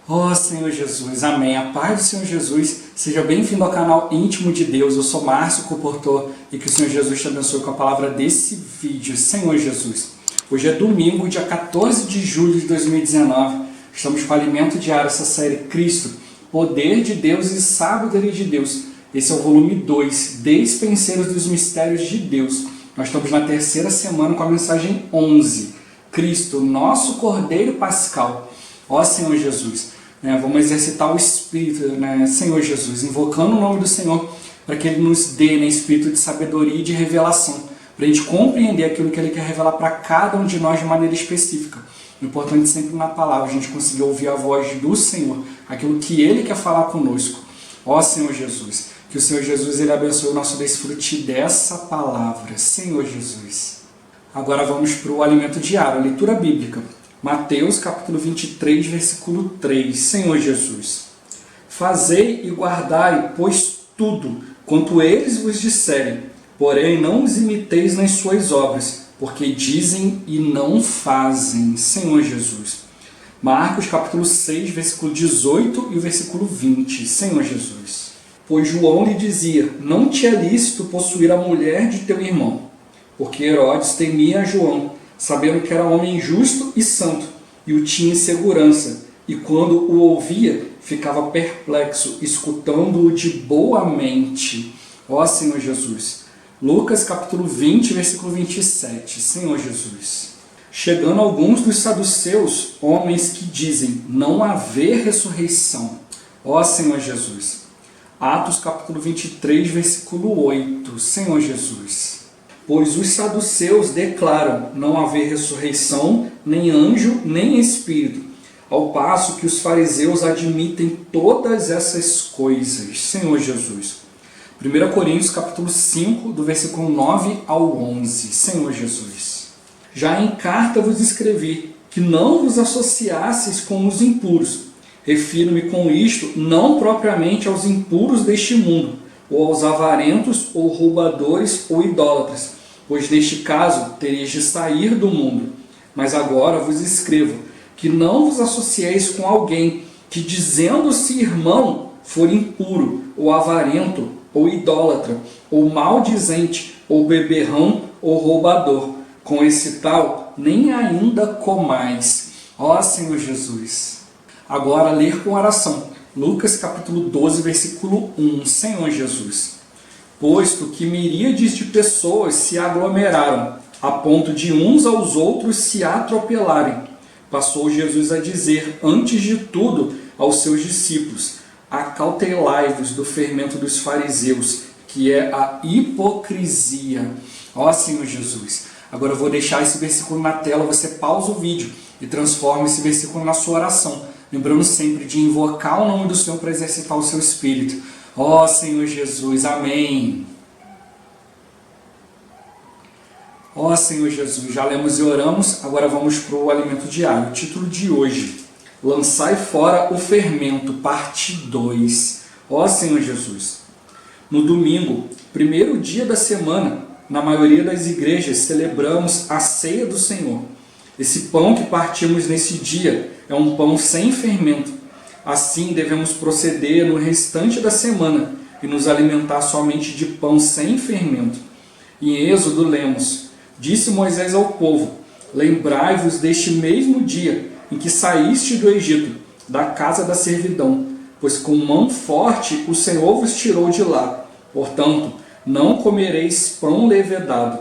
Ó Senhor Jesus, amém. A paz do Senhor Jesus, seja bem-vindo ao canal Íntimo de Deus. Eu sou Márcio Comportor e que o Senhor Jesus te abençoe com a palavra desse vídeo. Senhor Jesus, hoje é domingo, dia 14 de julho de 2019. Estamos com o alimento diário, essa série Cristo, Poder de Deus e Sabedoria de Deus. Esse é o volume 2, Despenseiros dos Mistérios de Deus. Nós estamos na terceira semana com a mensagem 11. Cristo, nosso Cordeiro Pascal. Ó Senhor Jesus, vamos exercitar o Espírito, Senhor Jesus, invocando o nome do Senhor para que Ele nos dê espírito de sabedoria e de revelação, para a gente compreender aquilo que Ele quer revelar para cada um de nós de maneira específica. O importante sempre na palavra, a gente conseguir ouvir a voz do Senhor, aquilo que Ele quer falar conosco. Ó Senhor Jesus, que o Senhor Jesus Ele abençoe o nosso desfrute dessa palavra. Senhor Jesus. Agora vamos para o alimento diário, a leitura bíblica. Mateus capítulo 23, versículo 3. Senhor Jesus. Fazei e guardai, pois tudo, quanto eles vos disserem, porém não os imiteis nas suas obras, porque dizem e não fazem. Senhor Jesus. Marcos capítulo 6, versículo 18 e o versículo 20. Senhor Jesus. Pois João lhe dizia, não te é lícito possuir a mulher de teu irmão, porque Herodes temia João, sabendo que era homem justo e santo, e o tinha em segurança, e quando o ouvia, ficava perplexo, escutando-o de boa mente. Ó Senhor Jesus. Lucas capítulo 20, versículo 27. Senhor Jesus. Chegando alguns dos saduceus, homens que dizem não haver ressurreição. Ó Senhor Jesus. Atos capítulo 23, versículo 8. Senhor Jesus. Pois os saduceus declaram não haver ressurreição, nem anjo, nem espírito, ao passo que os fariseus admitem todas essas coisas. Senhor Jesus. 1 Coríntios capítulo 5, do versículo 9 ao 11. Senhor Jesus. Já em carta vos escrevi que não vos associasseis com os impuros. Refiro-me com isto não propriamente aos impuros deste mundo, ou aos avarentos, ou roubadores, ou idólatras, pois neste caso terias de sair do mundo. Mas agora vos escrevo que não vos associeis com alguém que, dizendo-se irmão, for impuro, ou avarento, ou idólatra, ou maldizente, ou beberrão, ou roubador. Com esse tal, nem ainda comais. Ó Senhor Jesus. Agora ler com oração. Lucas capítulo 12, versículo 1. Senhor Jesus. Posto que miríades de pessoas se aglomeraram, a ponto de uns aos outros se atropelarem, passou Jesus a dizer, antes de tudo, aos seus discípulos, acautelai-vos do fermento dos fariseus, que é a hipocrisia. Ó Senhor Jesus. Agora eu vou deixar esse versículo na tela, você pausa o vídeo e transforma esse versículo na sua oração, lembrando sempre de invocar o nome do Senhor para exercitar o seu espírito. Ó Senhor Jesus, amém. Ó Senhor Jesus, já lemos e oramos, agora vamos para o alimento diário. O título de hoje, lançai fora o fermento, parte 2. Ó Senhor Jesus. No domingo, primeiro dia da semana, na maioria das igrejas celebramos a ceia do Senhor. Esse pão que partimos nesse dia é um pão sem fermento. Assim devemos proceder no restante da semana e nos alimentar somente de pão sem fermento. Em Êxodo lemos, disse Moisés ao povo, lembrai-vos deste mesmo dia em que saíste do Egito, da casa da servidão, pois com mão forte o Senhor vos tirou de lá. Portanto, não comereis pão levedado.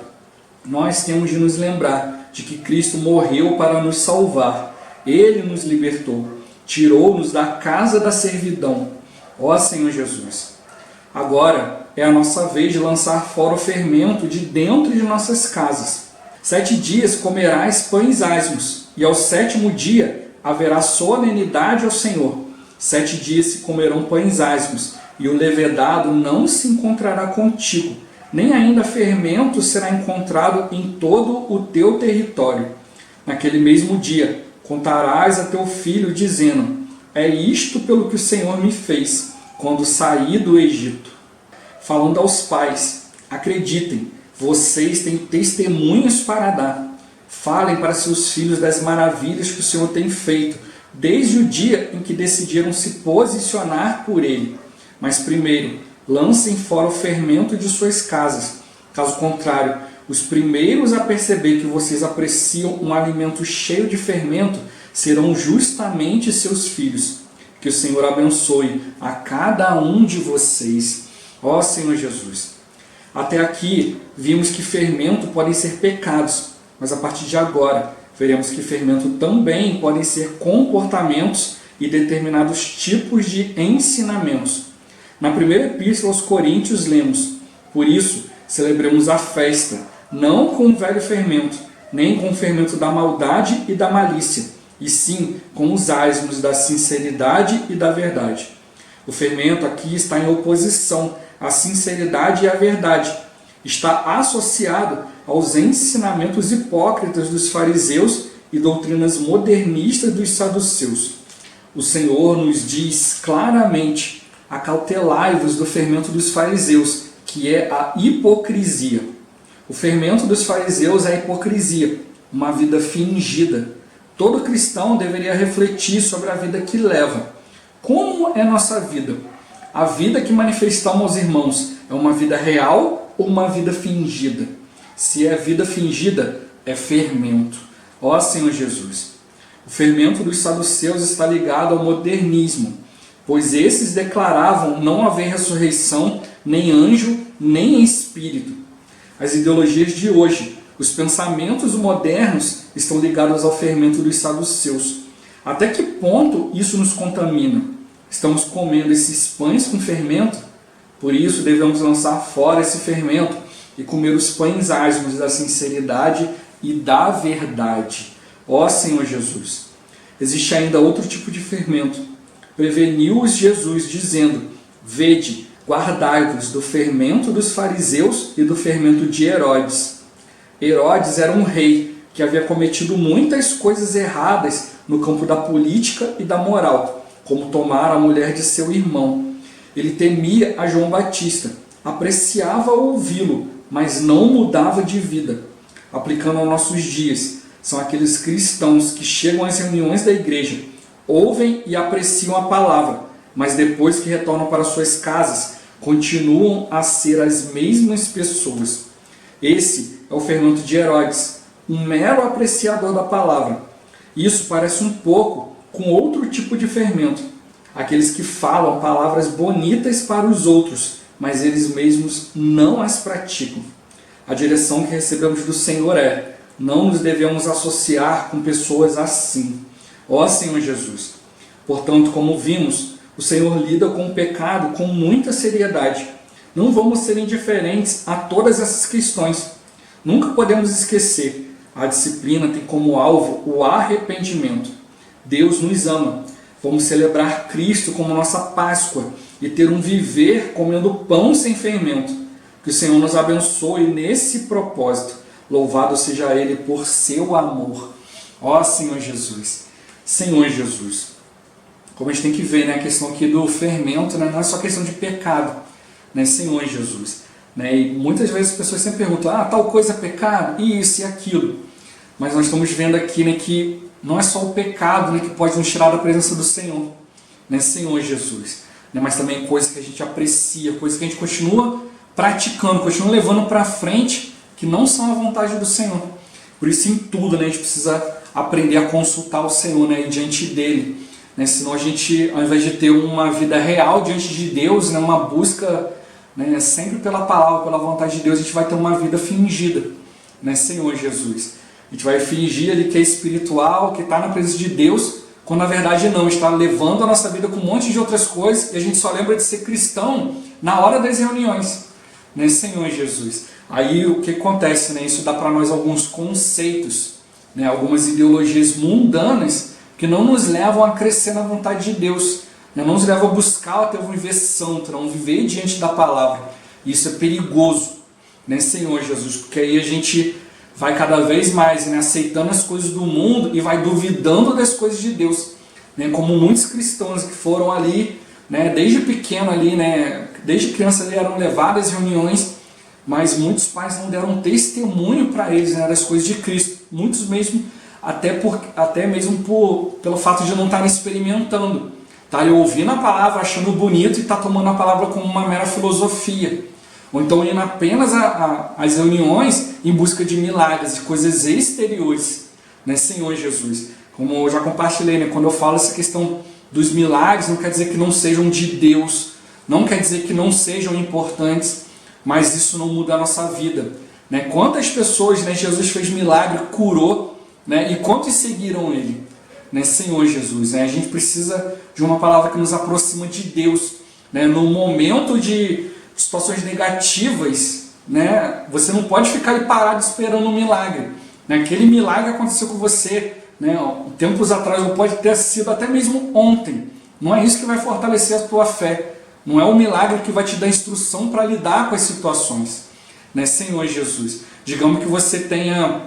Nós temos de nos lembrar de que Cristo morreu para nos salvar. Ele nos libertou, tirou-nos da casa da servidão. Ó Senhor Jesus. Agora é a nossa vez de lançar fora o fermento de dentro de nossas casas. 7 dias comerás pães asmos, e ao 7º dia haverá solenidade ao Senhor. 7 dias se comerão pães asmos, e o levedado não se encontrará contigo, nem ainda fermento será encontrado em todo o teu território. Naquele mesmo dia contarás a teu filho, dizendo, é isto pelo que o Senhor me fez, quando saí do Egito. Falando aos pais, acreditem, vocês têm testemunhos para dar. Falem para seus filhos das maravilhas que o Senhor tem feito, desde o dia em que decidiram se posicionar por ele. Mas primeiro, lancem fora o fermento de suas casas. Caso contrário, os primeiros a perceber que vocês apreciam um alimento cheio de fermento serão justamente seus filhos. Que o Senhor abençoe a cada um de vocês. Ó Senhor Jesus. Até aqui, vimos que fermento podem ser pecados, mas a partir de agora, veremos que fermento também podem ser comportamentos e determinados tipos de ensinamentos. Na primeira epístola aos Coríntios lemos: por isso, celebremos a festa, não com o velho fermento, nem com o fermento da maldade e da malícia, e sim com os asmos da sinceridade e da verdade. O fermento aqui está em oposição à sinceridade e à verdade. Está associado aos ensinamentos hipócritas dos fariseus e doutrinas modernistas dos saduceus. O Senhor nos diz claramente: acautelai-vos do fermento dos fariseus, que é a hipocrisia. O fermento dos fariseus é a hipocrisia, uma vida fingida. Todo cristão deveria refletir sobre a vida que leva. Como é nossa vida? A vida que manifestamos aos irmãos é uma vida real ou uma vida fingida? Se é vida fingida, é fermento. Ó Senhor Jesus! O fermento dos saduceus está ligado ao modernismo, pois esses declaravam não haver ressurreição, nem anjo, nem espírito. As ideologias de hoje, os pensamentos modernos estão ligados ao fermento dos saduceus. Até que ponto isso nos contamina? Estamos comendo esses pães com fermento? Por isso devemos lançar fora esse fermento e comer os pães asmos da sinceridade e da verdade. Ó Senhor Jesus! Existe ainda outro tipo de fermento. Preveniu-os Jesus, dizendo: vede, guardai-vos do fermento dos fariseus e do fermento de Herodes. Herodes era um rei que havia cometido muitas coisas erradas no campo da política e da moral, como tomar a mulher de seu irmão. Ele temia a João Batista, apreciava ouvi-lo, mas não mudava de vida. Aplicando aos nossos dias, são aqueles cristãos que chegam às reuniões da igreja, ouvem e apreciam a palavra, mas depois que retornam para suas casas, continuam a ser as mesmas pessoas. Esse é o fermento de Herodes, um mero apreciador da palavra. Isso parece um pouco com outro tipo de fermento, aqueles que falam palavras bonitas para os outros, mas eles mesmos não as praticam. A direção que recebemos do Senhor é: não nos devemos associar com pessoas assim. Ó Senhor Jesus! Portanto, como vimos, o Senhor lida com o pecado com muita seriedade. Não vamos ser indiferentes a todas essas questões. Nunca podemos esquecer: a disciplina tem como alvo o arrependimento. Deus nos ama. Vamos celebrar Cristo como nossa Páscoa e ter um viver comendo pão sem fermento. Que o Senhor nos abençoe nesse propósito. Louvado seja Ele por seu amor. Ó Senhor Jesus! Senhor Jesus! Como a gente tem que ver, né, a questão aqui do fermento, né, não é só questão de pecado, né, Senhor Jesus. Né, e muitas vezes as pessoas sempre perguntam: tal coisa é pecado? Isso e aquilo. Mas nós estamos vendo aqui, né, que não é só o pecado, né, que pode nos tirar da presença do Senhor, né, Senhor Jesus. Né, mas também coisas que a gente aprecia, coisas que a gente continua praticando, continua levando para frente, que não são a vontade do Senhor. Por isso, em tudo, né, a gente precisa aprender a consultar o Senhor, né, diante dele. Né, senão a gente, ao invés de ter uma vida real diante de Deus, né, uma busca, né, sempre pela palavra, pela vontade de Deus, a gente vai ter uma vida fingida, né, Senhor Jesus. A gente vai fingir ali que é espiritual, que está na presença de Deus, quando na verdade não, está levando a nossa vida com um monte de outras coisas, e a gente só lembra de ser cristão na hora das reuniões, né, Senhor Jesus. Aí o que acontece, né, isso dá para nós alguns conceitos, né, algumas ideologias mundanas que não nos levam a crescer na vontade de Deus, né, não nos levam a buscar ter um viver santo, não viver diante da palavra. Isso é perigoso, né, Senhor Jesus, porque aí a gente vai cada vez mais, né, aceitando as coisas do mundo e vai duvidando das coisas de Deus, né, como muitos cristãos que foram ali, né, desde pequeno ali, né, desde criança ali eram levados às reuniões, mas muitos pais não deram testemunho para eles, né, das coisas de Cristo. Muitos mesmo até mesmo pelo fato de não estarem experimentando. Tá ali ouvindo a palavra, achando bonito e tá tomando a palavra como uma mera filosofia. Ou então indo apenas às reuniões em busca de milagres, de coisas exteriores, né, Senhor Jesus. Como eu já compartilhei, né, quando eu falo essa questão dos milagres, não quer dizer que não sejam de Deus, não quer dizer que não sejam importantes, mas isso não muda a nossa vida. Né? Quantas pessoas, né, Jesus fez milagre, curou, né, e quantos seguiram Ele? Né, Senhor Jesus, né? A gente precisa de uma palavra que nos aproxima de Deus, né? No momento de situações negativas, né? Você não pode ficar aí parado esperando um milagre, né? Aquele milagre aconteceu com você, né, tempos atrás, ou pode ter sido até mesmo ontem. Não é isso que vai fortalecer a tua fé, não é o milagre que vai te dar instrução para lidar com as situações, né, Senhor Jesus. Digamos que você tenha,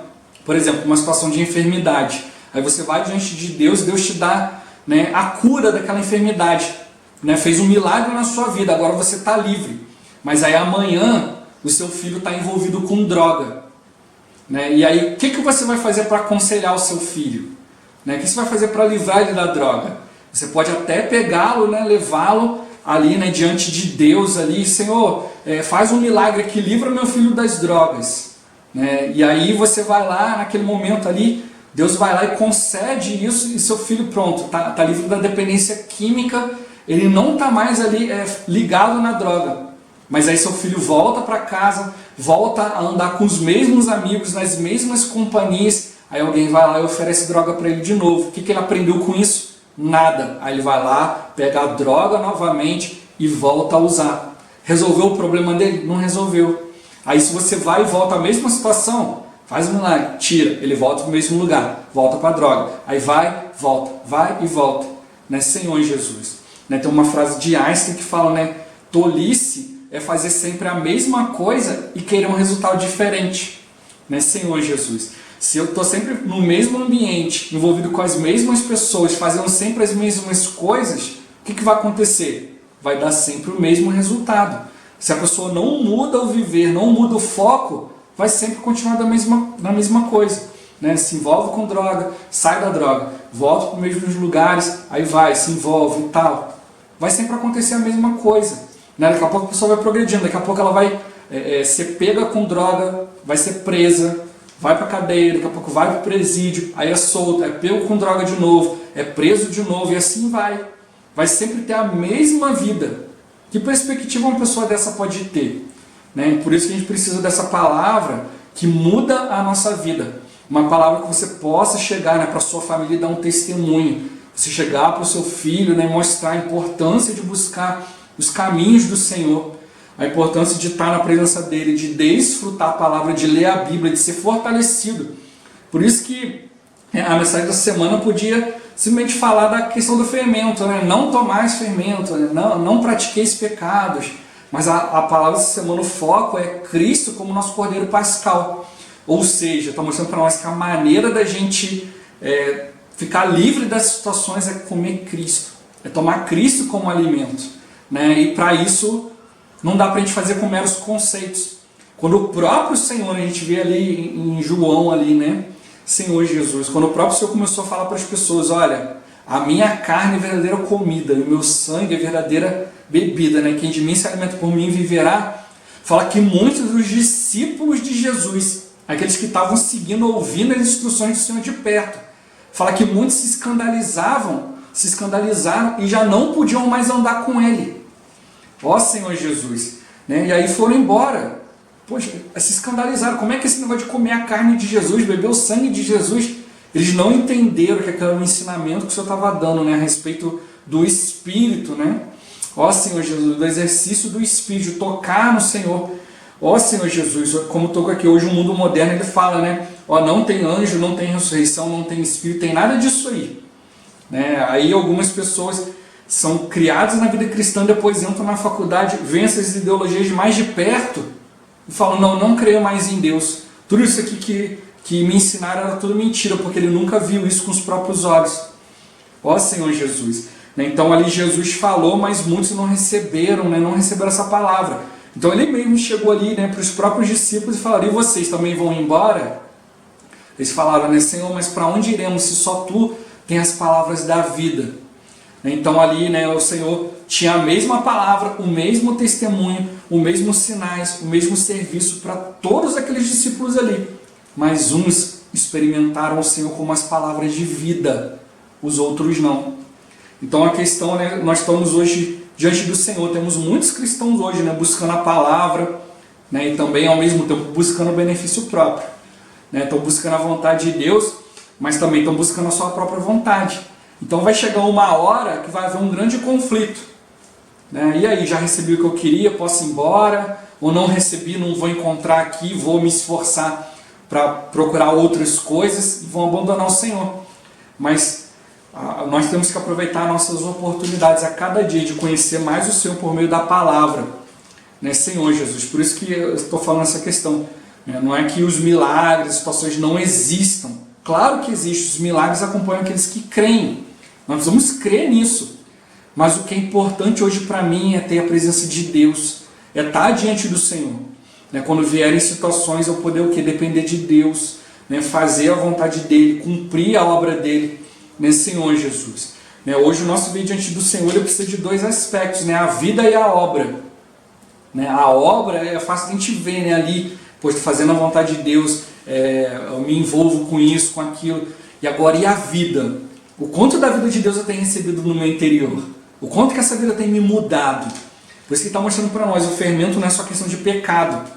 por exemplo, uma situação de enfermidade. Aí você vai diante de Deus, Deus te dá, né, a cura daquela enfermidade. Né, fez um milagre na sua vida, agora você está livre. Mas aí amanhã o seu filho está envolvido com droga. Né, e aí o que você vai fazer para aconselhar o seu filho? Né, o que você vai fazer para livrar ele da droga? Você pode até pegá-lo, né, levá-lo ali, né, diante de Deus, ali, Senhor, faz um milagre aqui, livra meu filho das drogas. Né, e aí você vai lá, naquele momento ali, Deus vai lá e concede isso e seu filho, pronto, tá livre da dependência química, ele não está mais ali ligado na droga. Mas aí seu filho volta para casa, volta a andar com os mesmos amigos, nas mesmas companhias, aí alguém vai lá e oferece droga para ele de novo. O que ele aprendeu com isso? Nada. Aí ele vai lá, pega a droga novamente e volta a usar. Resolveu o problema dele? Não resolveu. Aí se você vai e volta à mesma situação, faz um milagre, tira, ele volta para o mesmo lugar, volta para a droga. Aí vai e volta. Né? Senhor Jesus. Né? Tem uma frase de Einstein que fala, né? Tolice é fazer sempre a mesma coisa e querer um resultado diferente. Né? Senhor Jesus. Se eu estou sempre no mesmo ambiente, envolvido com as mesmas pessoas, fazendo sempre as mesmas coisas, o que vai acontecer? Vai dar sempre o mesmo resultado. Se a pessoa não muda o viver, não muda o foco, vai sempre continuar na mesma coisa. Né? Se envolve com droga, sai da droga, volta para os mesmos lugares, aí vai, se envolve e tal. Vai sempre acontecer a mesma coisa. Né? Daqui a pouco a pessoa vai progredindo, daqui a pouco ela vai ser pega com droga, vai ser presa, vai para a cadeia, daqui a pouco vai para o presídio, aí é solto, é pego com droga de novo, é preso de novo e assim vai. Vai sempre ter a mesma vida. Que perspectiva uma pessoa dessa pode ter? Né? Por isso que a gente precisa dessa palavra que muda a nossa vida. Uma palavra que você possa chegar, né, para a sua família e dar um testemunho. Você chegar para o seu filho, né, mostrar a importância de buscar os caminhos do Senhor. A importância de estar na presença dele, de desfrutar a palavra, de ler a Bíblia, de ser fortalecido. Por isso que a mensagem da semana podia simplesmente falar da questão do fermento. Né? Não tomais fermento, né? não pratiqueis pecados. Mas a palavra dessa semana, o foco é Cristo como nosso Cordeiro Pascal. Ou seja, está mostrando para nós que a maneira da gente ficar livre das situações é comer Cristo. É tomar Cristo como alimento. Né? E para isso, não dá para a gente fazer com meros conceitos. Quando o próprio Senhor, a gente vê ali em João, ali, né? Senhor Jesus, quando o próprio Senhor começou a falar para as pessoas, olha, a minha carne é verdadeira comida, e o meu sangue é verdadeira bebida, né? Quem de mim se alimenta por mim viverá. Fala que muitos dos discípulos de Jesus, aqueles que estavam seguindo, ouvindo as instruções do Senhor de perto, fala que muitos se escandalizaram e já não podiam mais andar com Ele. Ó Senhor Jesus. Né? E aí foram embora. Poxa, se escandalizaram. Como é que esse negócio de comer a carne de Jesus, beber o sangue de Jesus? Eles não entenderam que aquele era o ensinamento que o Senhor estava dando, né, a respeito do Espírito, né? Ó Senhor Jesus, do exercício do Espírito, de tocar no Senhor. Ó Senhor Jesus, como toco aqui hoje, o mundo moderno, ele fala, né? Ó, não tem anjo, não tem ressurreição, não tem Espírito, tem nada disso aí. Né? Aí algumas pessoas são criadas na vida cristã, depois entram na faculdade, veem essas ideologias mais de perto, e falam, não creio mais em Deus. Tudo isso aqui que me ensinaram era tudo mentira, porque ele nunca viu isso com os próprios olhos. Ó Senhor Jesus. Então ali Jesus falou, mas muitos não receberam, né? Não receberam essa palavra. Então ele mesmo chegou ali, né, para os próprios discípulos e falou, e vocês também vão embora? Eles falaram, né, Senhor, mas para onde iremos se só Tu tem as palavras da vida? Então ali, né, o Senhor tinha a mesma palavra, o mesmo testemunho, os mesmos sinais, o mesmo serviço para todos aqueles discípulos ali. Mas uns experimentaram o Senhor como as palavras de vida, os outros não. Então a questão, né, nós estamos hoje diante do Senhor, temos muitos cristãos hoje, né, buscando a palavra, né, e também ao mesmo tempo buscando o benefício próprio. Né, estão buscando a vontade de Deus, mas também estão buscando a sua própria vontade. Então vai chegar uma hora que vai haver um grande conflito. Né? E aí, já recebi o que eu queria, posso ir embora? Ou não recebi, não vou encontrar aqui, vou me esforçar para procurar outras coisas e vão abandonar o Senhor. Mas nós temos que aproveitar nossas oportunidades a cada dia de conhecer mais o Senhor por meio da palavra. Né? Senhor Jesus, por isso que eu estou falando essa questão. Né? Não é que os milagres, as situações não existam. Claro que existem, os milagres acompanham aqueles que creem. Nós precisamos crer nisso. Mas o que é importante hoje para mim é ter a presença de Deus, é estar diante do Senhor. Né? Quando vierem situações, eu poder o quê? Depender de Deus, né? Fazer a vontade dEle, cumprir a obra dEle, né? Senhor Jesus. Né? Hoje o nosso vídeo diante do Senhor ele precisa de dois aspectos, né? A vida e a obra. Né? A obra é fácil a gente ver, né? Ali, pois fazendo a vontade de Deus, eu me envolvo com isso, com aquilo. E agora, e a vida? O quanto da vida de Deus eu tenho recebido no meu interior? O quanto que essa vida tem me mudado? Por isso que ele está mostrando para nós, o fermento não é só questão de pecado.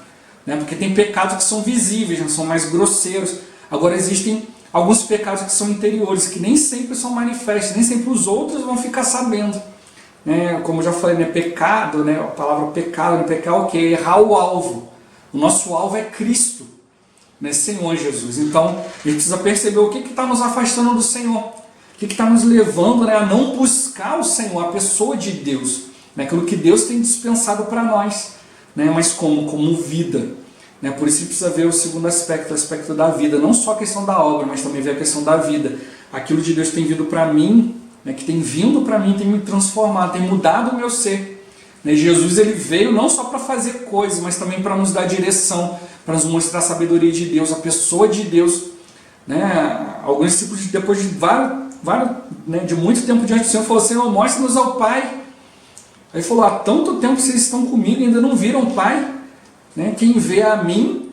Né? Porque tem pecados que são visíveis, né? São mais grosseiros. Agora existem alguns pecados que são interiores, que nem sempre são manifestos, nem sempre os outros vão ficar sabendo. Né? Como eu já falei, né? Pecado, né? A palavra pecado, né? Pecar é o quê? Errar o alvo. O nosso alvo é Cristo, né? Senhor Jesus. Então, a gente precisa perceber o que está nos afastando do Senhor. O que está nos levando, né, a não buscar o Senhor, a pessoa de Deus, né, aquilo que Deus tem dispensado para nós, né, mas como vida. Né, por isso a gente precisa ver o segundo aspecto, o aspecto da vida, não só a questão da obra, mas também ver a questão da vida. Aquilo de Deus tem vindo para mim, né, que tem vindo para mim, tem me transformado, tem mudado o meu ser. Né, Jesus ele veio não só para fazer coisas, mas também para nos dar direção, para nos mostrar a sabedoria de Deus, a pessoa de Deus. Né, alguns discípulos, depois de de muito tempo diante do Senhor, falou: Senhor, mostra-nos ao Pai. Aí ele falou: há tanto tempo que vocês estão comigo e ainda não viram o Pai. Né? Quem vê a mim,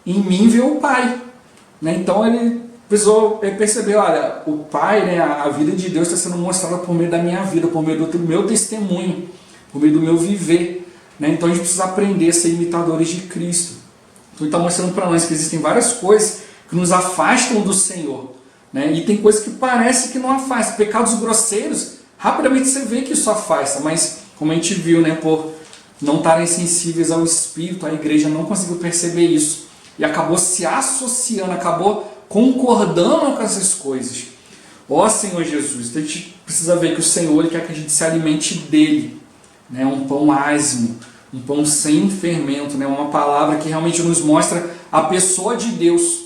em mim vê o Pai. Né? Então ele percebeu: olha, o Pai, né, a vida de Deus está sendo mostrada por meio da minha vida, por meio do meu testemunho, por meio do meu viver. Né? Então a gente precisa aprender a ser imitadores de Cristo. Então ele está mostrando para nós que existem várias coisas que nos afastam do Senhor. Né? E tem coisas que parece que não afasta. Pecados grosseiros, rapidamente você vê que isso afasta, mas como a gente viu, né, por não estarem sensíveis ao Espírito, a igreja não conseguiu perceber isso. E acabou se associando, acabou concordando com essas coisas. Ó Senhor Jesus, então a gente precisa ver que o Senhor ele quer que a gente se alimente dele. Né? Um pão ázimo, um pão sem fermento, né? Uma palavra que realmente nos mostra a pessoa de Deus.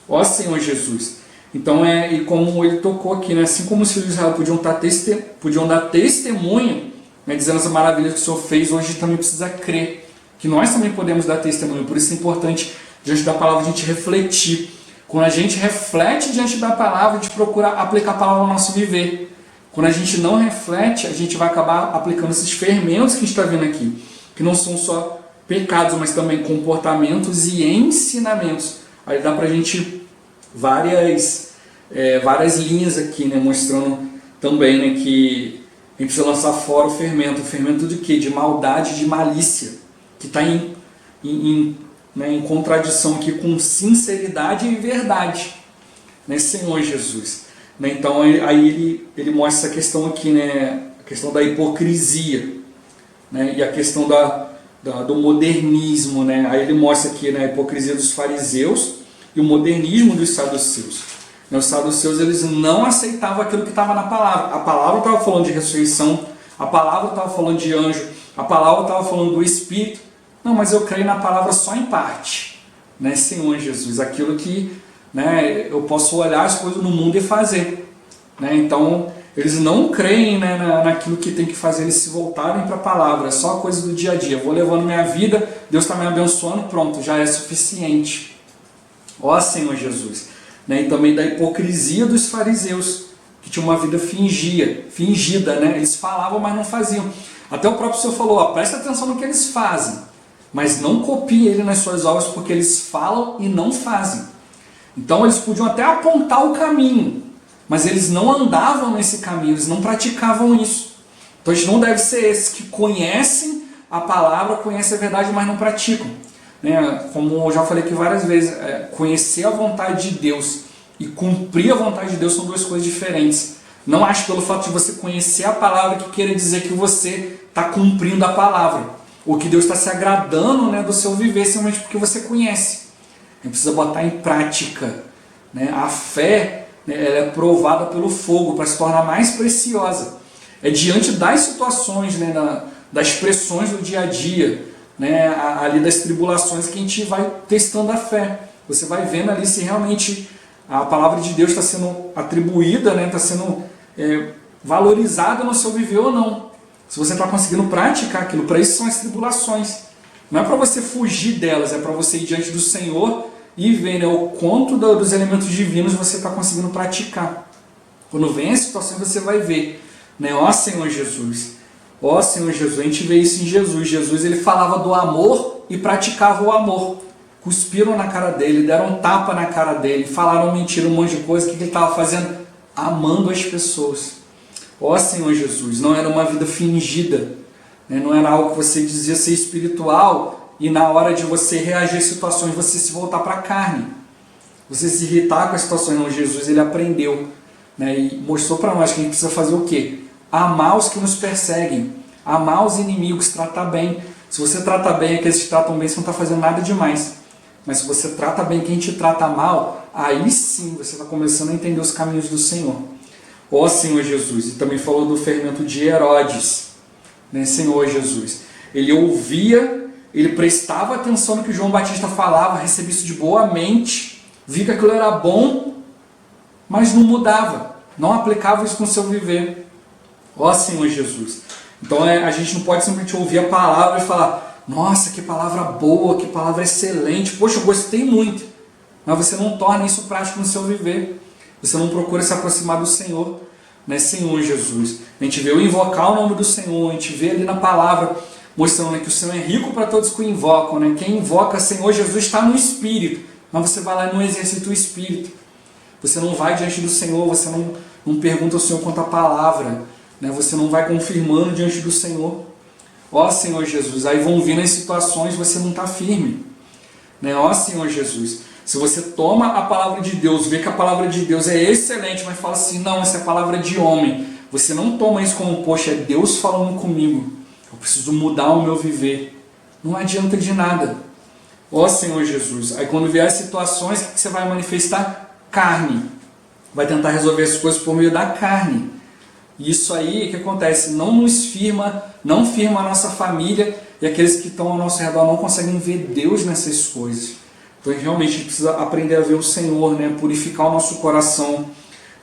Ó Senhor Jesus. Então, e como ele tocou aqui, né? Assim como os filhos de Israel podiam dar testemunho, né? Dizendo as maravilhas que o Senhor fez, hoje a gente também precisa crer que nós também podemos dar testemunho. Por isso é importante, diante da palavra, a gente refletir. Quando a gente reflete diante da palavra, a gente procura aplicar a palavra no nosso viver. Quando a gente não reflete, a gente vai acabar aplicando esses fermentos que a gente está vendo aqui, que não são só pecados, mas também comportamentos e ensinamentos. Aí dá pra gente várias linhas aqui, né, mostrando também, né, que a gente precisa lançar fora o fermento de quê? De maldade, de malícia, que está em contradição aqui com sinceridade e verdade, né, Senhor Jesus. Né, então aí ele mostra essa questão aqui, né, a questão da hipocrisia, né, e a questão do modernismo, né, aí ele mostra aqui, né, a hipocrisia dos fariseus e o modernismo dos saduceus. Os saduceus eles não aceitavam aquilo que estava na palavra. A palavra estava falando de ressurreição, a palavra estava falando de anjo, a palavra estava falando do Espírito. Não, mas eu creio na palavra só em parte. Né, Senhor Jesus, aquilo que, né, eu posso olhar as coisas no mundo e fazer. Né, então, eles não creem, né, naquilo que tem que fazer, eles se voltarem para a palavra. É só coisa do dia a dia. Eu vou levando minha vida, Deus está me abençoando, pronto, já é suficiente. Ó Senhor Jesus. né? E também da hipocrisia dos fariseus, que tinham uma vida fingida, né? Eles falavam, mas não faziam. Até o próprio Senhor falou, presta atenção no que eles fazem, mas não copie ele nas suas obras, porque eles falam e não fazem. Então eles podiam até apontar o caminho, mas eles não andavam nesse caminho, eles não praticavam isso. Então a gente não deve ser esses que conhecem a palavra, conhecem a verdade, mas não praticam. Né? Como eu já falei aqui várias vezes, conhecer a vontade de Deus e cumprir a vontade de Deus são duas coisas diferentes. Não acho pelo fato de você conhecer a palavra que queira dizer que você está cumprindo a palavra, ou que Deus está se agradando, né, do seu viver, simplesmente porque você conhece. A gente precisa botar em prática. Né? A fé, né, ela é provada pelo fogo para se tornar mais preciosa. É diante das situações, né, das pressões do dia a dia, né, ali das tribulações, que a gente vai testando a fé. Você vai vendo ali se realmente a palavra de Deus está sendo atribuída, né, está sendo valorizada no seu viver ou não. Se você está conseguindo praticar aquilo, para isso são as tribulações. Não é para você fugir delas, é para você ir diante do Senhor e ver, né, o quanto dos elementos divinos você está conseguindo praticar. Quando vem a situação, você vai ver, né, ó Senhor Jesus, ó Senhor Jesus, a gente vê isso em Jesus. Jesus, ele falava do amor e praticava o amor. Cuspiram na cara dele, deram um tapa na cara dele, falaram mentira, um monte de coisa. O que ele estava fazendo? Amando as pessoas. Ó Senhor Jesus, não era uma vida fingida, né? Não era algo que você dizia ser espiritual e na hora de você reagir às situações você se voltar para a carne, você se irritar com as situações. Não, Jesus, ele aprendeu, né? E mostrou para nós que a gente precisa fazer o quê? Amar os que nos perseguem, amar os inimigos, tratar bem. Se você trata bem aqueles que tratam bem, você não está fazendo nada demais. Mas se você trata bem quem te trata mal, aí sim você está começando a entender os caminhos do Senhor. Ó Senhor Jesus, e também falou do fermento de Herodes, né, Senhor Jesus. Ele ouvia, ele prestava atenção no que João Batista falava, recebia isso de boa mente, via que aquilo era bom, mas não mudava, não aplicava isso no seu viver. Ó Senhor Jesus. Então a gente não pode simplesmente ouvir a palavra e falar, nossa, que palavra boa, que palavra excelente, poxa, eu gostei muito. Mas você não torna isso prático no seu viver. Você não procura se aproximar do Senhor, né? Senhor Jesus. A gente vê eu invocar o nome do Senhor, a gente vê ali na palavra, mostrando, né, que o Senhor é rico para todos que o invocam. Né? Quem invoca Senhor Jesus está no Espírito, mas você vai lá e não exercita o Espírito. Você não vai diante do Senhor, você não pergunta ao Senhor quanto à palavra, né? Você não vai confirmando diante do Senhor. Ó Senhor Jesus, aí vão vir as situações, você não está firme. Né? Ó Senhor Jesus. Se você toma a palavra de Deus, vê que a palavra de Deus é excelente, mas fala assim, não, essa é a palavra de homem. Você não toma isso como, poxa, é Deus falando comigo. Eu preciso mudar o meu viver. Não adianta de nada. Ó Senhor Jesus. Aí quando vier as situações, o que você vai manifestar? Carne. Vai tentar resolver as coisas por meio da carne. E isso aí, o que acontece? Não nos firma, não firma a nossa família, e aqueles que estão ao nosso redor não conseguem ver Deus nessas coisas. Então realmente a gente precisa aprender a ver o Senhor, né? Purificar o nosso coração,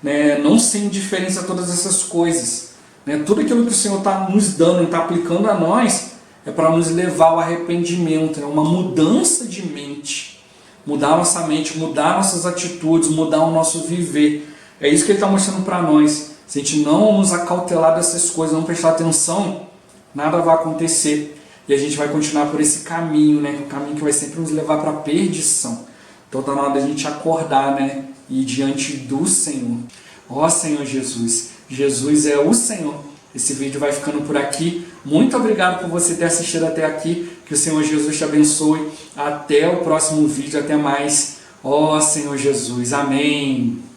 né? Não ser indiferente a todas essas coisas. Né? Tudo aquilo que o Senhor está nos dando, está aplicando a nós, é para nos levar ao arrependimento, né? Uma mudança de mente. Mudar a nossa mente, mudar nossas atitudes, mudar o nosso viver. É isso que Ele está mostrando para nós. Se a gente não nos acautelar dessas coisas, não prestar atenção, nada vai acontecer. E a gente vai continuar por esse caminho, né? O caminho que vai sempre nos levar para a perdição. Então está na hora da gente acordar, né? E ir diante do Senhor. Ó Senhor Jesus. Jesus é o Senhor. Esse vídeo vai ficando por aqui. Muito obrigado por você ter assistido até aqui. Que o Senhor Jesus te abençoe. Até o próximo vídeo. Até mais. Ó Senhor Jesus. Amém.